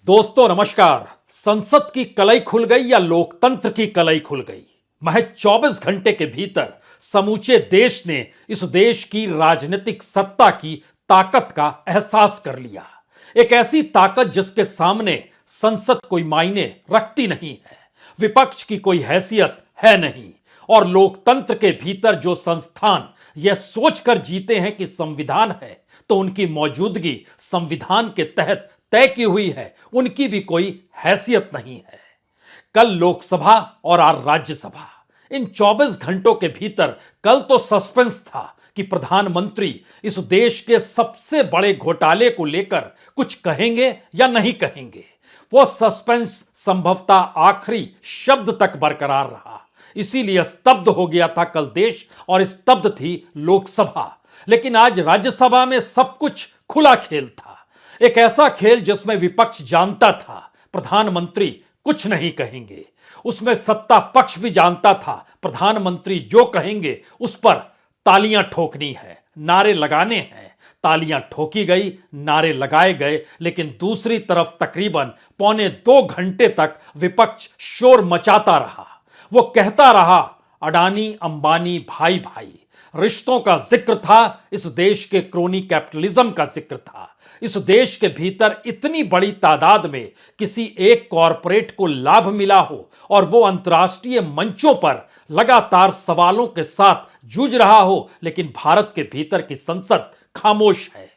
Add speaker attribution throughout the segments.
Speaker 1: दोस्तों नमस्कार। संसद की कलई खुल गई या लोकतंत्र की कलई खुल गई? महज 24 घंटे के भीतर समूचे देश ने इस देश की राजनीतिक सत्ता की ताकत का एहसास कर लिया। एक ऐसी ताकत जिसके सामने संसद कोई मायने रखती नहीं है, विपक्ष की कोई हैसियत है नहीं, और लोकतंत्र के भीतर जो संस्थान यह सोचकर जीते हैं कि संविधान है तो उनकी मौजूदगी संविधान के तहत तय की हुई है, उनकी भी कोई हैसियत नहीं है। कल लोकसभा और आज राज्यसभा, इन 24 घंटों के भीतर कल तो सस्पेंस था कि प्रधानमंत्री इस देश के सबसे बड़े घोटाले को लेकर कुछ कहेंगे या नहीं कहेंगे। वो सस्पेंस संभवतः आखिरी शब्द तक बरकरार रहा, इसीलिए स्तब्ध हो गया था कल देश और स्तब्ध थी लोकसभा। लेकिन आज राज्यसभा में सब कुछ खुला खेल था, एक ऐसा खेल जिसमें विपक्ष जानता था प्रधानमंत्री कुछ नहीं कहेंगे, उसमें सत्ता पक्ष भी जानता था प्रधानमंत्री जो कहेंगे उस पर तालियां ठोकनी है, नारे लगाने हैं। तालियां ठोकी गई, नारे लगाए गए, लेकिन दूसरी तरफ तकरीबन पौने 2 घंटे तक विपक्ष शोर मचाता रहा। वो कहता रहा अडानी अंबानी भाई भाई, रिश्तों का जिक्र था, इस देश के क्रोनी कैपिटलिज्म का जिक्र था। इस देश के भीतर इतनी बड़ी तादाद में किसी एक कॉरपोरेट को लाभ मिला हो और वो अंतर्राष्ट्रीय मंचों पर लगातार सवालों के साथ जूझ रहा हो, लेकिन भारत के भीतर की संसद खामोश है।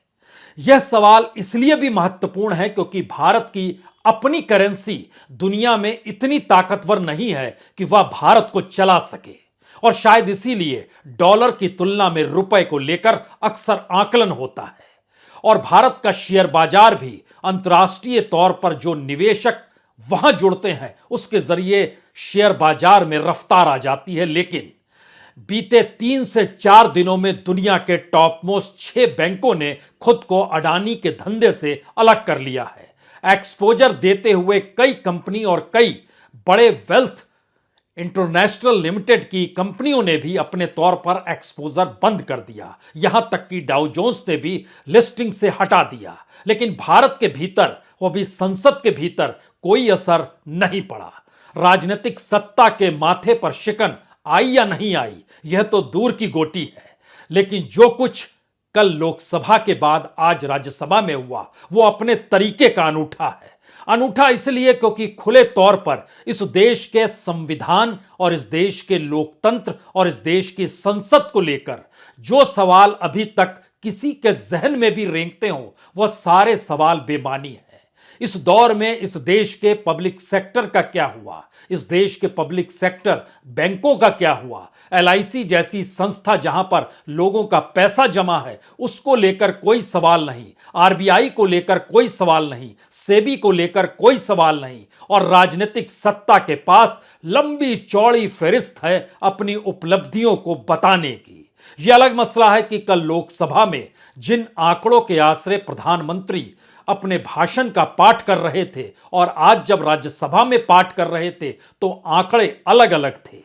Speaker 1: यह सवाल इसलिए भी महत्वपूर्ण है क्योंकि भारत की अपनी करेंसी दुनिया में इतनी ताकतवर नहीं है कि वह भारत को चला सके, और शायद इसीलिए डॉलर की तुलना में रुपए को लेकर अक्सर आकलन होता है। और भारत का शेयर बाजार भी अंतर्राष्ट्रीय तौर पर जो निवेशक वहां जुड़ते हैं उसके जरिए शेयर बाजार में रफ्तार आ जाती है। लेकिन बीते 3 से 4 दिनों में दुनिया के टॉप मोस्ट 6 बैंकों ने खुद को अडानी के धंधे से अलग कर लिया है। एक्सपोजर देते हुए कई कंपनी और कई बड़े वेल्थ इंटरनेशनल लिमिटेड की कंपनियों ने भी अपने तौर पर एक्सपोजर बंद कर दिया, यहां तक कि डाउ जोन्स ने भी लिस्टिंग से हटा दिया। लेकिन भारत के भीतर, वो भी संसद के भीतर, कोई असर नहीं पड़ा। राजनीतिक सत्ता के माथे पर शिकन आई या नहीं आई यह तो दूर की गोटी है, लेकिन जो कुछ कल लोकसभा के बाद आज राज्यसभा में हुआ वो अपने तरीके का अनूठा है। अनूठा इसलिए क्योंकि खुले तौर पर इस देश के संविधान और इस देश के लोकतंत्र और इस देश की संसद को लेकर जो सवाल अभी तक किसी के जहन में भी रेंगते हो वह सारे सवाल बेमानी है। इस दौर में इस देश के पब्लिक सेक्टर का क्या हुआ, इस देश के पब्लिक सेक्टर बैंकों का क्या हुआ, एलआईसी जैसी संस्था जहां पर लोगों का पैसा जमा है उसको लेकर कोई सवाल नहीं, आरबीआई को लेकर कोई सवाल नहीं, सेबी को लेकर कोई सवाल नहीं, और राजनीतिक सत्ता के पास लंबी चौड़ी फहरिस्त है अपनी उपलब्धियों को बताने की। यह अलग मसला है कि कल लोकसभा में जिन आंकड़ों के आश्रय प्रधानमंत्री अपने भाषण का पाठ कर रहे थे और आज जब राज्यसभा में पाठ कर रहे थे तो आंकड़े अलग अलग थे।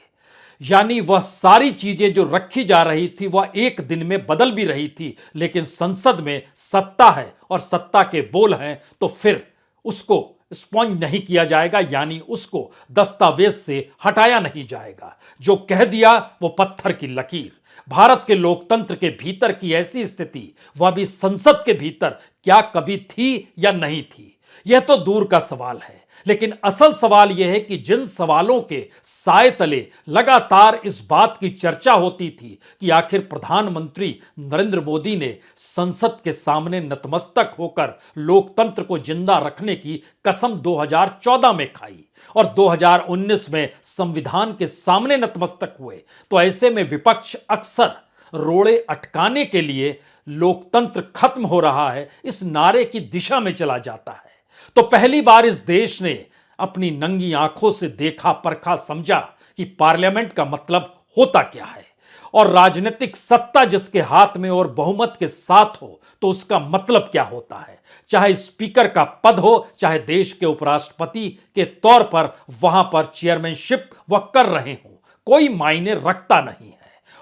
Speaker 1: यानी वह सारी चीजें जो रखी जा रही थी वह एक दिन में बदल भी रही थी, लेकिन संसद में सत्ता है और सत्ता के बोल हैं तो फिर उसको स्पॉन्ज नहीं किया जाएगा, यानी उसको दस्तावेज से हटाया नहीं जाएगा। जो कह दिया वो पत्थर की लकीर। भारत के लोकतंत्र के भीतर की ऐसी स्थिति वह भी संसद के भीतर क्या कभी थी या नहीं थी, यह तो दूर का सवाल है। लेकिन असल सवाल यह है कि जिन सवालों के साए तले लगातार इस बात की चर्चा होती थी कि आखिर प्रधानमंत्री नरेंद्र मोदी ने संसद के सामने नतमस्तक होकर लोकतंत्र को जिंदा रखने की कसम 2014 में खाई और 2019 में संविधान के सामने नतमस्तक हुए, तो ऐसे में विपक्ष अक्सर रोड़े अटकाने के लिए लोकतंत्र खत्म हो रहा है इस नारे की दिशा में चला जाता है। तो पहली बार इस देश ने अपनी नंगी आंखों से देखा, परखा, समझा कि पार्लियामेंट का मतलब होता क्या है, और राजनीतिक सत्ता जिसके हाथ में और बहुमत के साथ हो तो उसका मतलब क्या होता है। चाहे स्पीकर का पद हो, चाहे देश के उपराष्ट्रपति के तौर पर वहां पर चेयरमैनशिप वह कर रहे हो, कोई मायने रखता नहीं है।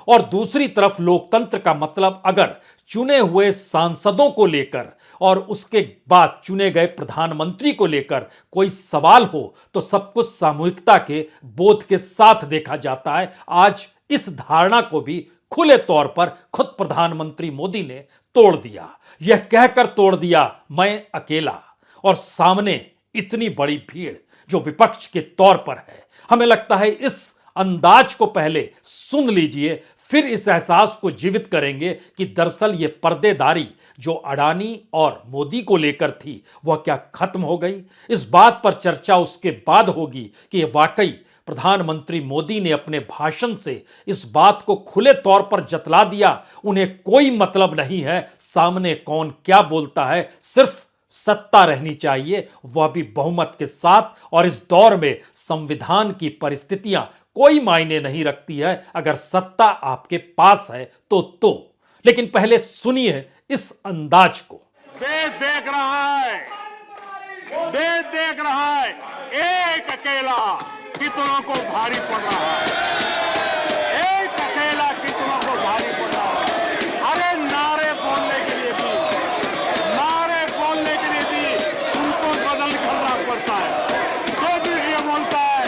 Speaker 1: और दूसरी तरफ लोकतंत्र का मतलब अगर चुने हुए सांसदों को लेकर और उसके बाद चुने गए प्रधानमंत्री को लेकर कोई सवाल हो तो सब कुछ सामूहिकता के बोध के साथ देखा जाता है। आज इस धारणा को भी खुले तौर पर खुद प्रधानमंत्री मोदी ने तोड़ दिया। यह कहकर तोड़ दिया, मैं अकेला, और सामने इतनी बड़ी भीड़ जो विपक्ष के तौर पर है। हमें लगता है इस अंदाज को पहले सुन लीजिए, फिर इस एहसास को जीवित करेंगे कि दरअसल ये पर्देदारी जो अडानी और मोदी को लेकर थी वह क्या खत्म हो गई। इस बात पर चर्चा उसके बाद होगी कि वाकई प्रधानमंत्री मोदी ने अपने भाषण से इस बात को खुले तौर पर जतला दिया, उन्हें कोई मतलब नहीं है सामने कौन क्या बोलता है, सिर्फ सत्ता रहनी चाहिए, वह भी बहुमत के साथ। और इस दौर में संविधान की परिस्थितियां कोई मायने नहीं रखती है, अगर सत्ता आपके पास है तो। लेकिन पहले सुनिए इस अंदाज को।
Speaker 2: देश देख रहा है, देश देख रहा है, एक अकेला कितनों को भारी पड़ रहा है, एक अकेला कितनों को भारी पड़ रहा है। अरे नारे बोलने के लिए भी, नारे बोलने के लिए भी उनको बदल करना पड़ता है। जो भी ये बोलता है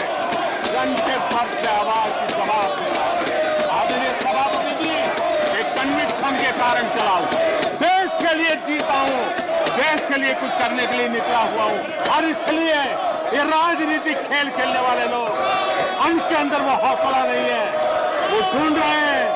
Speaker 2: घंटे भर से आवाज की जवाब देना। आदरणीय सभापति जी, एक कन्विक्शन के कारण चला हूं, देश के लिए जीता हूं, देश के लिए कुछ करने के लिए निकला हुआ हूं। और इसलिए ये राजनीतिक खेल खेलने वाले लोग, उनके अंदर वो हौसला नहीं है, वो ढूंढ रहे हैं,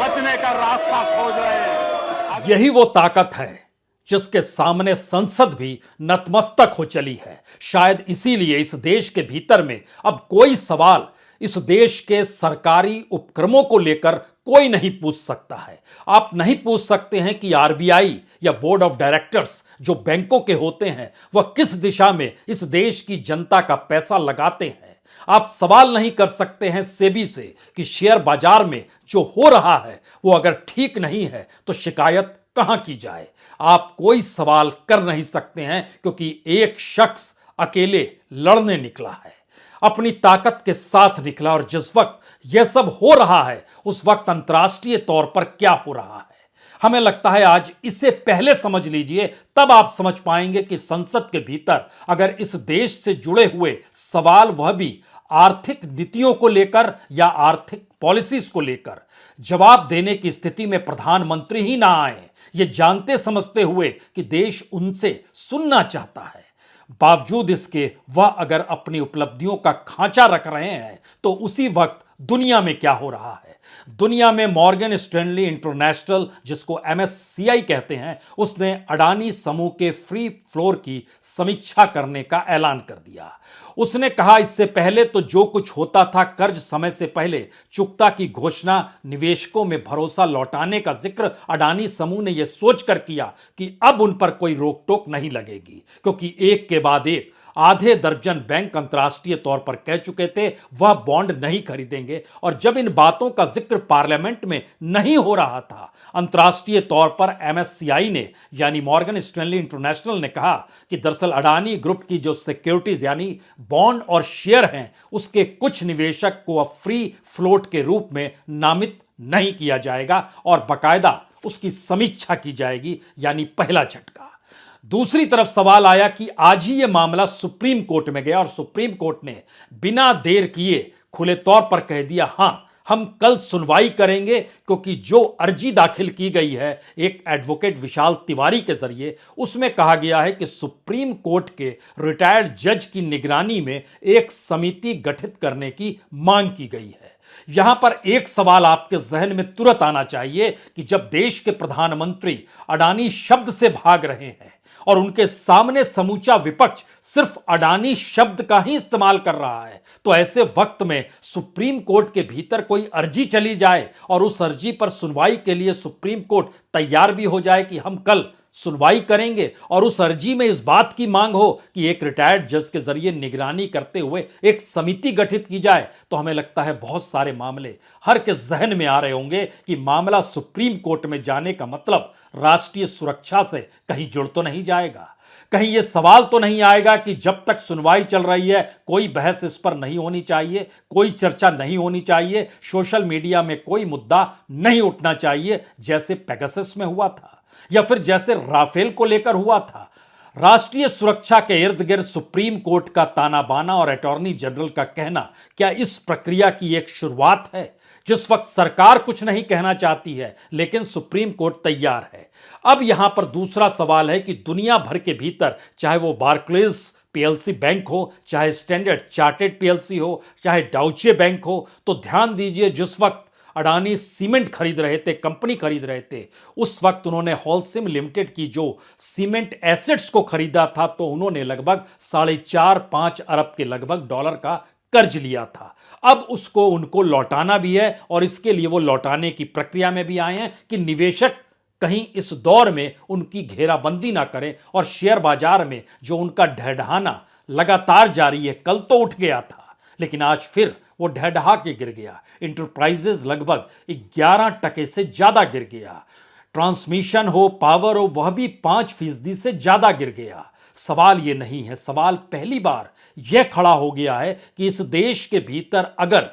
Speaker 2: बचने का रास्ता खोज रहे हैं।
Speaker 1: यही वो ताकत है जिसके सामने संसद भी नतमस्तक हो चली है। शायद इसीलिए इस देश के भीतर में अब कोई सवाल इस देश के सरकारी उपक्रमों को लेकर कोई नहीं पूछ सकता है। आप नहीं पूछ सकते हैं कि आरबीआई या बोर्ड ऑफ डायरेक्टर्स जो बैंकों के होते हैं वह किस दिशा में इस देश की जनता का पैसा लगाते हैं। आप सवाल नहीं कर सकते हैं सेबी से कि शेयर बाजार में जो हो रहा है वो अगर ठीक नहीं है तो शिकायत कहां की जाए। आप कोई सवाल कर नहीं सकते हैं क्योंकि एक शख्स अकेले लड़ने निकला है, अपनी ताकत के साथ निकला। और जिस वक्त यह सब हो रहा है उस वक्त अंतर्राष्ट्रीय तौर पर क्या हो रहा है, हमें लगता है आज इसे पहले समझ लीजिए, तब आप समझ पाएंगे कि संसद के भीतर अगर इस देश से जुड़े हुए सवाल, वह भी आर्थिक नीतियों को लेकर या आर्थिक पॉलिसीज को लेकर, जवाब देने की स्थिति में प्रधानमंत्री ही ना आए, ये जानते समझते हुए कि देश उनसे सुनना चाहता है, बावजूद इसके वह अगर अपनी उपलब्धियों का खांचा रख रहे हैं तो उसी वक्त दुनिया में क्या हो रहा है। दुनिया में मॉर्गन स्टैनली इंटरनेशनल, जिसको MSCI कहते हैं, उसने अडानी समूह के फ्री फ्लोर की समीक्षा करने का ऐलान कर दिया। उसने कहा इससे पहले तो जो कुछ होता था, कर्ज समय से पहले चुकता की घोषणा, निवेशकों में भरोसा लौटाने का जिक्र अडानी समूह ने यह सोचकर किया कि अब उन पर कोई रोक टोक नहीं लगेगी, क्योंकि एक के बाद एक आधे दर्जन बैंक अंतर्राष्ट्रीय तौर पर कह चुके थे वह बॉन्ड नहीं खरीदेंगे। और जब इन बातों का जिक्र पार्लियामेंट में नहीं हो रहा था, अंतर्राष्ट्रीय तौर पर MSCI ने यानी मॉर्गन स्टैनली इंटरनेशनल ने कहा कि दरअसल अडानी ग्रुप की जो सिक्योरिटीज यानी बॉन्ड और शेयर हैं, उसके कुछ निवेशक को अब फ्री फ्लोट के रूप में नामित नहीं किया जाएगा और बाकायदा उसकी समीक्षा की जाएगी, यानी पहला झटका। दूसरी तरफ सवाल आया कि आज ही यह मामला सुप्रीम कोर्ट में गया और सुप्रीम कोर्ट ने बिना देर किए खुले तौर पर कह दिया, हां हम कल सुनवाई करेंगे, क्योंकि जो अर्जी दाखिल की गई है एक एडवोकेट विशाल तिवारी के जरिए, उसमें कहा गया है कि सुप्रीम कोर्ट के रिटायर्ड जज की निगरानी में एक समिति गठित करने की मांग की गई है। यहां पर एक सवाल आपके जहन में तुरंत आना चाहिए कि जब देश के प्रधानमंत्री अडानी शब्द से भाग रहे हैं और उनके सामने समूचा विपक्ष सिर्फ अडानी शब्द का ही इस्तेमाल कर रहा है, तो ऐसे वक्त में सुप्रीम कोर्ट के भीतर कोई अर्जी चली जाए और उस अर्जी पर सुनवाई के लिए सुप्रीम कोर्ट तैयार भी हो जाए कि हम कल सुनवाई करेंगे, और उस अर्जी में इस बात की मांग हो कि एक रिटायर्ड जज के जरिए निगरानी करते हुए एक समिति गठित की जाए, तो हमें लगता है बहुत सारे मामले हर के जहन में आ रहे होंगे कि मामला सुप्रीम कोर्ट में जाने का मतलब राष्ट्रीय सुरक्षा से कहीं जुड़ तो नहीं जाएगा। कहीं यह सवाल तो नहीं आएगा कि जब तक सुनवाई चल रही है कोई बहस इस पर नहीं होनी चाहिए, कोई चर्चा नहीं होनी चाहिए, सोशल मीडिया में कोई मुद्दा नहीं उठना चाहिए, जैसे पेगासस में हुआ था। या फिर जैसे राफेल को लेकर हुआ था, राष्ट्रीय सुरक्षा के इर्द गिर्द सुप्रीम कोर्ट का ताना बाना और अटॉर्नी जनरल का कहना क्या इस प्रक्रिया की एक शुरुआत है? जिस वक्त सरकार कुछ नहीं कहना चाहती है लेकिन सुप्रीम कोर्ट तैयार है। अब यहां पर दूसरा सवाल है कि दुनिया भर के भीतर, चाहे वो बार्क्लेज पीएलसी बैंक हो, चाहे स्टैंडर्ड चार्टेड पीएलसी हो, चाहे डाउचे बैंक हो, तो ध्यान दीजिए, जिस वक्त अडानी सीमेंट खरीद रहे थे, कंपनी खरीद रहे थे, उस वक्त उन्होंने होलसिम लिमिटेड की जो सीमेंट एसेट्स को खरीदा था, तो उन्होंने लगभग 4.5-5 अरब के लगभग डॉलर का कर्ज लिया था। अब उसको उनको लौटाना भी है और इसके लिए वो लौटाने की प्रक्रिया में भी आए हैं कि निवेशक कहीं इस दौर में उनकी घेराबंदी ना करें और शेयर बाजार में जो उनका ढहढहाना लगातार जारी है, कल तो उठ गया था लेकिन आज फिर वो ढहढहा के गिर गया। इंटरप्राइजेज लगभग 11% से ज्यादा गिर गया। ट्रांसमिशन हो, पावर हो, वह भी 5% से ज्यादा गिर गया। सवाल ये नहीं है, सवाल पहली बार यह खड़ा हो गया है कि इस देश के भीतर अगर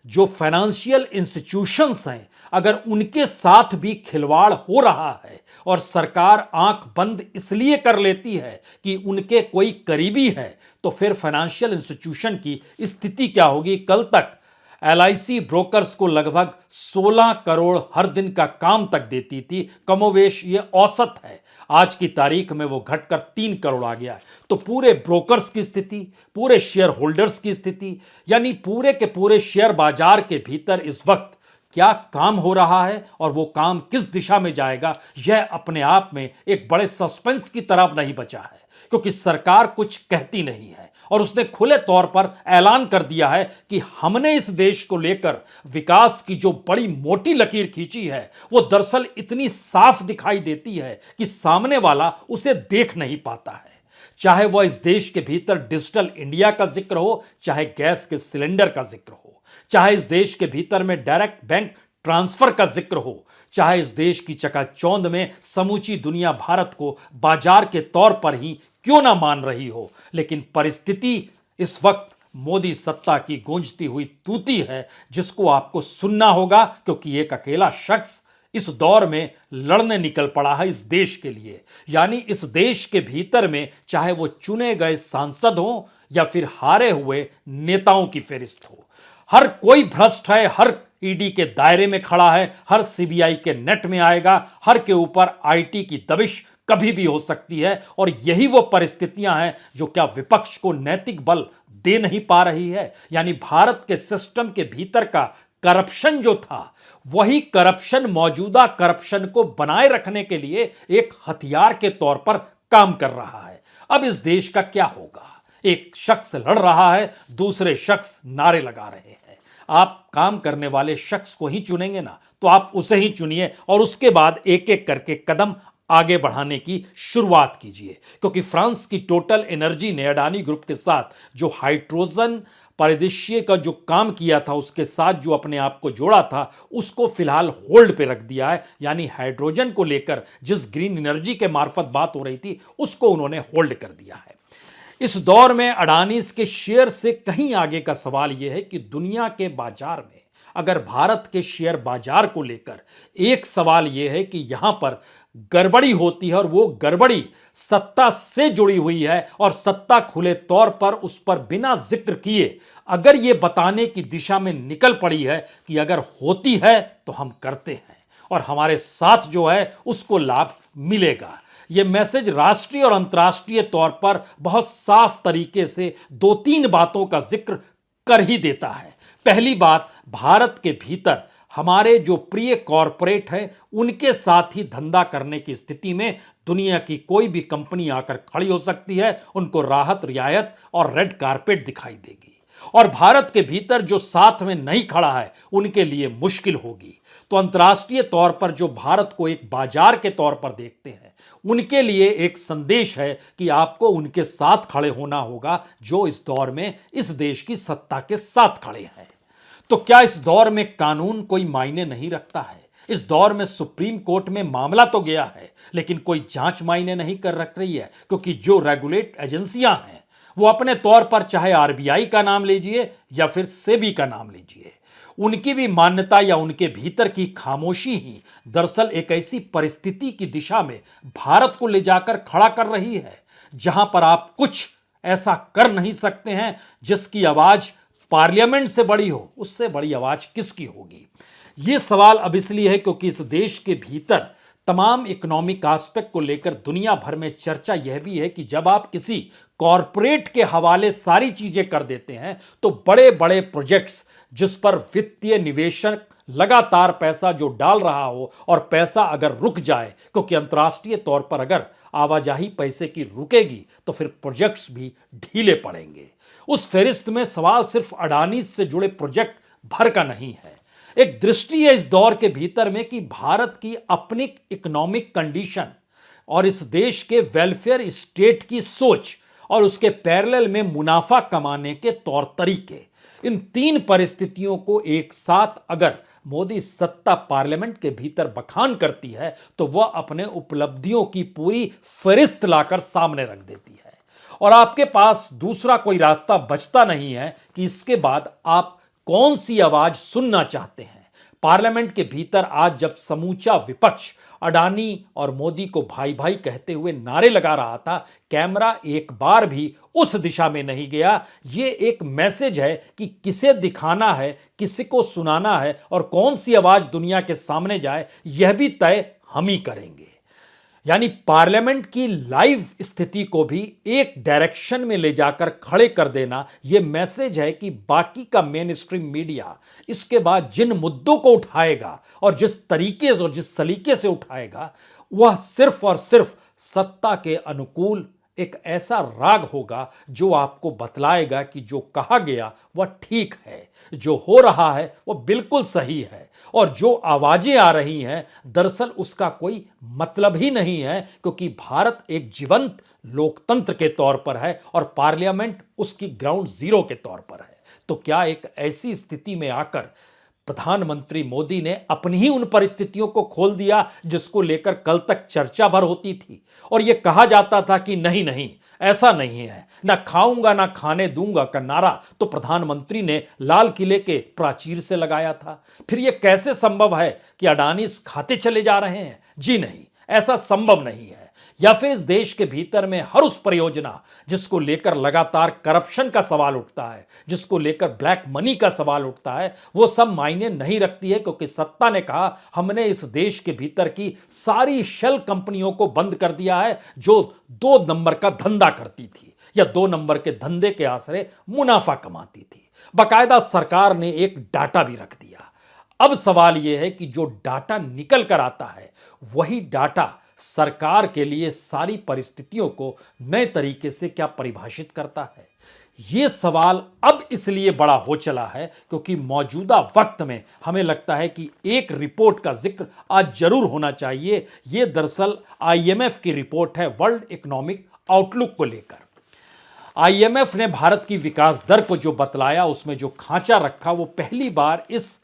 Speaker 1: जो फाइनेंशियल इंस्टीट्यूशंस हैं, अगर उनके साथ भी खिलवाड़ हो रहा है और सरकार आंख बंद इसलिए कर लेती है कि उनके कोई करीबी है, तो फिर फाइनेंशियल इंस्टीट्यूशन की स्थिति क्या होगी? कल तक एलआईसी ब्रोकर्स को लगभग 16 करोड़ हर दिन का काम तक देती थी, कमोवेश ये औसत है। आज की तारीख में वो घटकर 3 करोड़ आ गया है। तो पूरे ब्रोकर्स की स्थिति, पूरे शेयर होल्डर्स की स्थिति, यानी पूरे के पूरे शेयर बाजार के भीतर इस वक्त क्या काम हो रहा है और वो काम किस दिशा में जाएगा, यह अपने आप में एक बड़े सस्पेंस की तरफ नहीं बचा है, क्योंकि सरकार कुछ कहती नहीं है और उसने खुले तौर पर ऐलान कर दिया है कि हमने इस देश को लेकर विकास की जो बड़ी मोटी लकीर खींची है, वो दरअसल इतनी साफ दिखाई देती है कि सामने वाला उसे देख नहीं पाता है। चाहे वह इस देश के भीतर डिजिटल इंडिया का जिक्र हो, चाहे गैस के सिलेंडर का जिक्र हो, चाहे इस देश के भीतर में डायरेक्ट बैंक ट्रांसफर का जिक्र हो, चाहे इस देश की चकाचौंध में समूची दुनिया भारत को बाजार के तौर पर ही क्यों ना मान रही हो, लेकिन परिस्थिति इस वक्त मोदी सत्ता की गूंजती हुई तूती है, जिसको आपको सुनना होगा, क्योंकि एक अकेला शख्स इस दौर में लड़ने निकल पड़ा है इस देश के लिए। यानी इस देश के भीतर में चाहे वो चुने गए सांसद हो या फिर हारे हुए नेताओं की फेरिस्त हो, हर कोई भ्रष्ट है, हर ईडी के दायरे में खड़ा है, हर सीबीआई के नेट में आएगा, हर के ऊपर आईटी की दबिश कभी भी हो सकती है। और यही वो परिस्थितियां हैं जो क्या विपक्ष को नैतिक बल दे नहीं पा रही है। यानी भारत के सिस्टम के भीतर का करप्शन जो था, वही करप्शन मौजूदा करप्शन को बनाए रखने के लिए एक हथियार के तौर पर काम कर रहा है। अब इस देश का क्या होगा? एक शख्स लड़ रहा है, दूसरे शख्स नारे लगा रहे हैं। आप काम करने वाले शख्स को ही चुनेंगे ना, तो आप उसे ही चुनिए और उसके बाद एक एक करके कदम आगे बढ़ाने की शुरुआत कीजिए। क्योंकि फ्रांस की टोटल एनर्जी ने अडानी ग्रुप के साथ जो हाइड्रोजन परिदृश्य का जो काम किया था, उसके साथ जो अपने आप को जोड़ा था, उसको फिलहाल होल्ड पे रख दिया है। यानी हाइड्रोजन को लेकर जिस ग्रीन एनर्जी के मार्फत बात हो रही थी, उसको उन्होंने होल्ड कर दिया है। इस दौर में अडानी के शेयर से कहीं आगे का सवाल यह है कि दुनिया के बाजार में अगर भारत के शेयर बाजार को लेकर एक सवाल यह है कि यहां पर गड़बड़ी होती है और वो गड़बड़ी सत्ता से जुड़ी हुई है और सत्ता खुले तौर पर उस पर बिना जिक्र किए अगर ये बताने की दिशा में निकल पड़ी है कि अगर होती है तो हम करते हैं और हमारे साथ जो है उसको लाभ मिलेगा। यह मैसेज राष्ट्रीय और अंतर्राष्ट्रीय तौर पर बहुत साफ तरीके से 2-3 बातों का जिक्र कर ही देता है। पहली बात, भारत के भीतर हमारे जो प्रिय कॉरपोरेट हैं, उनके साथ ही धंधा करने की स्थिति में दुनिया की कोई भी कंपनी आकर खड़ी हो सकती है, उनको राहत, रियायत और रेड कारपेट दिखाई देगी। और भारत के भीतर जो साथ में नहीं खड़ा है, उनके लिए मुश्किल होगी। तो अंतर्राष्ट्रीय तौर पर जो भारत को एक बाजार के तौर पर देखते हैं, उनके लिए एक संदेश है कि आपको उनके साथ खड़े होना होगा जो इस दौर में इस देश की सत्ता के साथ खड़े हैं। तो क्या इस दौर में कानून कोई मायने नहीं रखता है? इस दौर में सुप्रीम कोर्ट में मामला तो गया है, लेकिन कोई जांच मायने नहीं कर रख रही है, क्योंकि जो रेगुलेट एजेंसियां हैं वो अपने तौर पर, चाहे आरबीआई का नाम लीजिए या फिर सेबी का नाम लीजिए, उनकी भी मान्यता या उनके भीतर की खामोशी ही दरअसल एक ऐसी परिस्थिति की दिशा में भारत को ले जाकर खड़ा कर रही है जहां पर आप कुछ ऐसा कर नहीं सकते हैं जिसकी आवाज पार्लियामेंट से बड़ी हो। उससे बड़ी आवाज किसकी होगी? यह सवाल अब इसलिए है क्योंकि इस देश के भीतर तमाम इकोनॉमिक एस्पेक्ट को लेकर दुनिया भर में चर्चा यह भी है कि जब आप किसी कॉरपोरेट के हवाले सारी चीजें कर देते हैं तो बड़े बड़े प्रोजेक्ट्स जिस पर वित्तीय निवेशक लगातार पैसा जो डाल रहा हो और पैसा अगर रुक जाए, क्योंकि अंतर्राष्ट्रीय तौर पर अगर आवाजाही पैसे की रुकेगी तो फिर प्रोजेक्ट्स भी ढीले पड़ेंगे। उस फहरिस्त में सवाल सिर्फ अडानी से जुड़े प्रोजेक्ट भर का नहीं है। एक दृष्टि है इस दौर के भीतर में कि भारत की अपनी इकोनॉमिक कंडीशन और इस देश के वेलफेयर स्टेट की सोच और उसके पैरेलल में मुनाफा कमाने के तौर तरीके, इन तीन परिस्थितियों को एक साथ अगर मोदी सत्ता पार्लियामेंट के भीतर बखान करती है तो वह अपने उपलब्धियों की पूरी फहरिस्त लाकर सामने रख देती है और आपके पास दूसरा कोई रास्ता बचता नहीं है कि इसके बाद आप कौन सी आवाज सुनना चाहते हैं। पार्लियामेंट के भीतर आज जब समूचा विपक्ष अडानी और मोदी को भाई भाई कहते हुए नारे लगा रहा था, कैमरा एक बार भी उस दिशा में नहीं गया। यह एक मैसेज है कि किसे दिखाना है, किसी को सुनाना है और कौन सी आवाज दुनिया के सामने जाए, यह भी तय हम ही करेंगे। यानी पार्लियामेंट की लाइव स्थिति को भी एक डायरेक्शन में ले जाकर खड़े कर देना, यह मैसेज है कि बाकी का मेन स्ट्रीम मीडिया इसके बाद जिन मुद्दों को उठाएगा और जिस तरीके और जिस सलीके से उठाएगा वह सिर्फ और सिर्फ सत्ता के अनुकूल एक ऐसा राग होगा जो आपको बतलाएगा कि जो कहा गया वह ठीक है, जो हो रहा है वह बिल्कुल सही है और जो आवाजें आ रही हैं दरअसल उसका कोई मतलब ही नहीं है, क्योंकि भारत एक जीवंत लोकतंत्र के तौर पर है और पार्लियामेंट उसकी ग्राउंड जीरो के तौर पर है। तो क्या एक ऐसी स्थिति में आकर प्रधानमंत्री मोदी ने अपनी ही उन परिस्थितियों को खोल दिया जिसको लेकर कल तक चर्चा भर होती थी और यह कहा जाता था कि नहीं नहीं ऐसा नहीं है, ना खाऊंगा ना खाने दूंगा का नारा तो प्रधानमंत्री ने लाल किले के प्राचीर से लगाया था। फिर यह कैसे संभव है कि अडानी खाते चले जा रहे हैं? जी नहीं, ऐसा संभव नहीं है। या फिर इस देश के भीतर में हर उस परियोजना जिसको लेकर लगातार करप्शन का सवाल उठता है, जिसको लेकर ब्लैक मनी का सवाल उठता है, वो सब मायने नहीं रखती है, क्योंकि सत्ता ने कहा हमने इस देश के भीतर की सारी शेल कंपनियों को बंद कर दिया है जो 2 नंबर का धंधा करती थी या 2 नंबर के धंधे के आसरे मुनाफा कमाती थी। बाकायदा सरकार ने एक डाटा भी रख दिया। अब सवाल यह है कि जो डाटा निकल कर आता है वही डाटा सरकार के लिए सारी परिस्थितियों को नए तरीके से क्या परिभाषित करता है? यह सवाल अब इसलिए बड़ा हो चला है क्योंकि मौजूदा वक्त में हमें लगता है कि एक रिपोर्ट का जिक्र आज जरूर होना चाहिए। यह दरअसल आईएमएफ की रिपोर्ट है वर्ल्ड इकोनॉमिक आउटलुक को लेकर। आईएमएफ ने भारत की विकास दर को जो बतलाया, उसमें जो खांचा रखा, वो पहली बार इस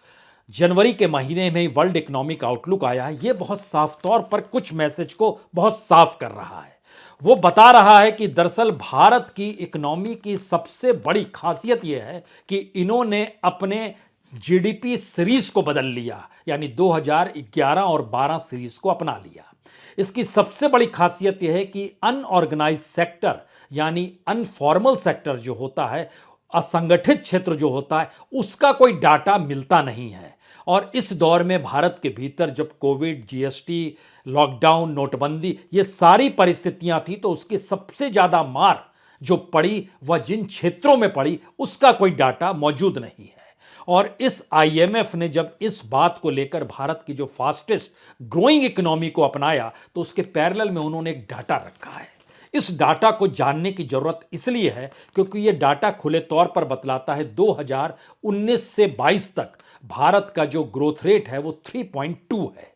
Speaker 1: जनवरी के महीने में वर्ल्ड इकोनॉमिक आउटलुक आया है। यह बहुत साफ तौर पर कुछ मैसेज को बहुत साफ कर रहा है। वो बता रहा है कि दरअसल भारत की इकोनॉमी की सबसे बड़ी खासियत यह है कि इन्होंने अपने जीडीपी सीरीज को बदल लिया, यानी 2011 और 12 सीरीज को अपना लिया। इसकी सबसे बड़ी खासियत यह है कि अनऑर्गेनाइज सेक्टर यानी अनफॉर्मल सेक्टर जो होता है, असंगठित क्षेत्र जो होता है, उसका कोई डाटा मिलता नहीं है। और इस दौर में भारत के भीतर जब कोविड, जीएसटी, लॉकडाउन, नोटबंदी, ये सारी परिस्थितियां थी, तो उसकी सबसे ज्यादा मार जो पड़ी वह जिन क्षेत्रों में पड़ी उसका कोई डाटा मौजूद नहीं है। और इस आईएमएफ ने जब इस बात को लेकर भारत की जो फास्टेस्ट ग्रोइंग इकोनॉमी को अपनाया तो उसके पैरेलल में उन्होंने एक डाटा रखा है। इस डाटा को जानने की जरूरत इसलिए है क्योंकि यह डाटा खुले तौर पर बतलाता है 2019 से 22 तक भारत का जो ग्रोथ रेट है वो 3.2 है।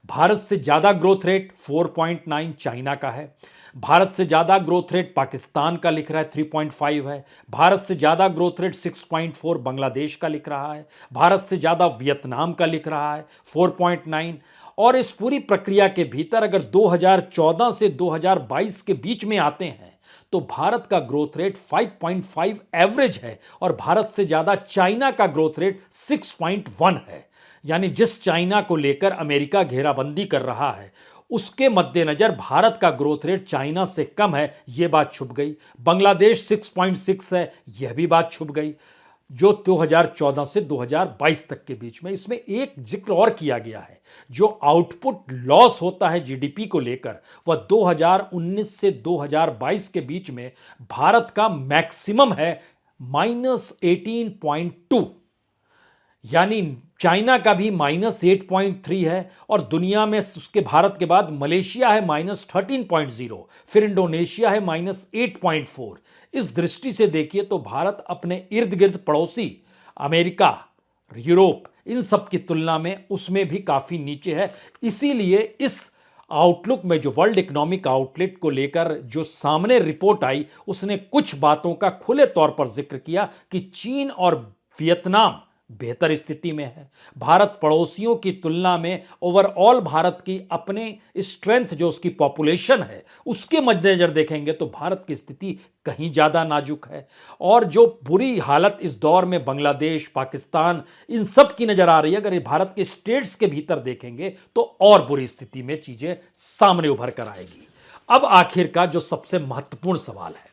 Speaker 1: भारत से ज्यादा ग्रोथ रेट 4.9 चाइना का है। भारत से ज्यादा ग्रोथ रेट पाकिस्तान का लिख रहा है 3.5 है। भारत से ज्यादा ग्रोथ रेट 6.4 बांग्लादेश का लिख रहा है। भारत से ज्यादा वियतनाम का लिख रहा है 4.9। और इस पूरी प्रक्रिया के भीतर अगर 2014 से 2022 के बीच में आते हैं तो भारत का ग्रोथ रेट 5.5 एवरेज है और भारत से ज्यादा चाइना का ग्रोथ रेट 6.1 है। यानी जिस चाइना को लेकर अमेरिका घेराबंदी कर रहा है, उसके मद्देनजर भारत का ग्रोथ रेट चाइना से कम है, यह बात छुप गई। बांग्लादेश 6.6 है, यह भी बात छुप गई, जो 2014 से 2022 तक के बीच में। इसमें एक जिक्र और किया गया है, जो आउटपुट लॉस होता है जीडीपी को लेकर, वह 2019 से 2022 के बीच में भारत का मैक्सिमम है -18.2, यानी चाइना का भी -8.3 है, और दुनिया में उसके भारत के बाद मलेशिया है -13.0, फिर इंडोनेशिया है -8.4। इस दृष्टि से देखिए तो भारत अपने इर्द गिर्द पड़ोसी अमेरिका, यूरोप, इन सब की तुलना में उसमें भी काफी नीचे है। इसीलिए इस आउटलुक में जो वर्ल्ड इकोनॉमिक आउटलेट को लेकर जो सामने रिपोर्ट आई, उसने कुछ बातों का खुले तौर पर जिक्र किया कि चीन और वियतनाम बेहतर स्थिति में है। भारत पड़ोसियों की तुलना में ओवरऑल भारत की अपने स्ट्रेंथ, जो उसकी पॉपुलेशन है, उसके मद्देनजर देखेंगे तो भारत की स्थिति कहीं ज्यादा नाजुक है। और जो बुरी हालत इस दौर में बांग्लादेश, पाकिस्तान, इन सब की नजर आ रही है, अगर ये भारत के स्टेट्स के भीतर देखेंगे तो और बुरी स्थिति में चीजें सामने उभर कर आएगी। अब आखिर का जो सबसे महत्वपूर्ण सवाल है,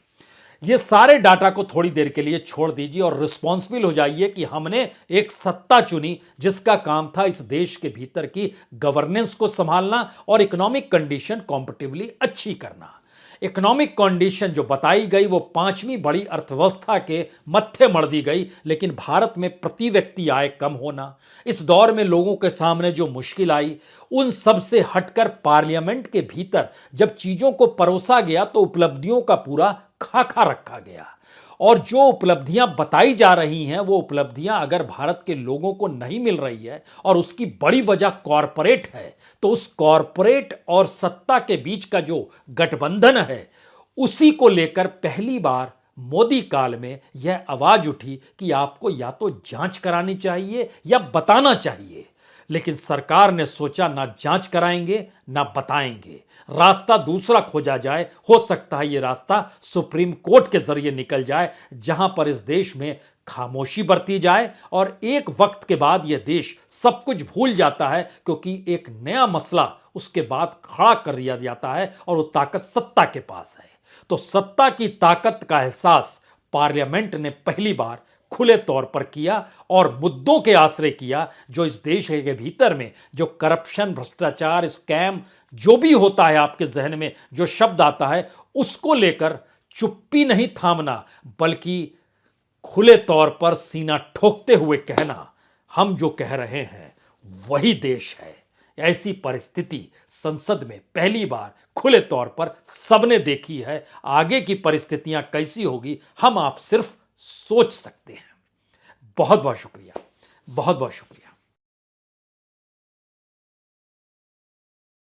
Speaker 1: ये सारे डाटा को थोड़ी देर के लिए छोड़ दीजिए और रिस्पॉन्सिबल हो जाइए कि हमने एक सत्ता चुनी जिसका काम था इस देश के भीतर की गवर्नेंस को संभालना और इकोनॉमिक कंडीशन कॉम्पिटिटिवली अच्छी करना। इकोनॉमिक कंडीशन जो बताई गई वो पांचवी बड़ी अर्थव्यवस्था के मत्थे मढ़ दी गई, लेकिन भारत में प्रति व्यक्ति आय कम होना, इस दौर में लोगों के सामने जो मुश्किल आई, उन सब से हटकर पार्लियामेंट के भीतर जब चीजों को परोसा गया तो उपलब्धियों का पूरा खाका रखा गया। और जो उपलब्धियां बताई जा रही हैं, वो उपलब्धियां अगर भारत के लोगों को नहीं मिल रही है और उसकी बड़ी वजह कॉरपोरेट है, तो उस कॉरपोरेट और सत्ता के बीच का जो गठबंधन है, उसी को लेकर पहली बार मोदी काल में यह आवाज उठी कि आपको या तो जांच करानी चाहिए या बताना चाहिए। लेकिन सरकार ने सोचा ना जांच कराएंगे ना बताएंगे, रास्ता दूसरा खोजा जाए। हो सकता है यह रास्ता सुप्रीम कोर्ट के जरिए निकल जाए, जहां पर इस देश में खामोशी बरती जाए और एक वक्त के बाद यह देश सब कुछ भूल जाता है, क्योंकि एक नया मसला उसके बाद खड़ा कर दिया जाता है और वो ताकत सत्ता के पास है। तो सत्ता की ताकत का एहसास पार्लियामेंट ने पहली बार खुले तौर पर किया और मुद्दों के आश्रय किया, जो इस देश के भीतर में जो करप्शन, भ्रष्टाचार, स्कैम, जो भी होता है आपके जहन में जो शब्द आता है, उसको लेकर चुप्पी नहीं थामना, बल्कि खुले तौर पर सीना ठोकते हुए कहना, हम जो कह रहे हैं वही देश है। ऐसी परिस्थिति संसद में पहली बार खुले तौर पर सबने देखी है। आगे की परिस्थितियां कैसी होगी हम आप सिर्फ सोच सकते हैं। बहुत बहुत शुक्रिया, बहुत बहुत शुक्रिया।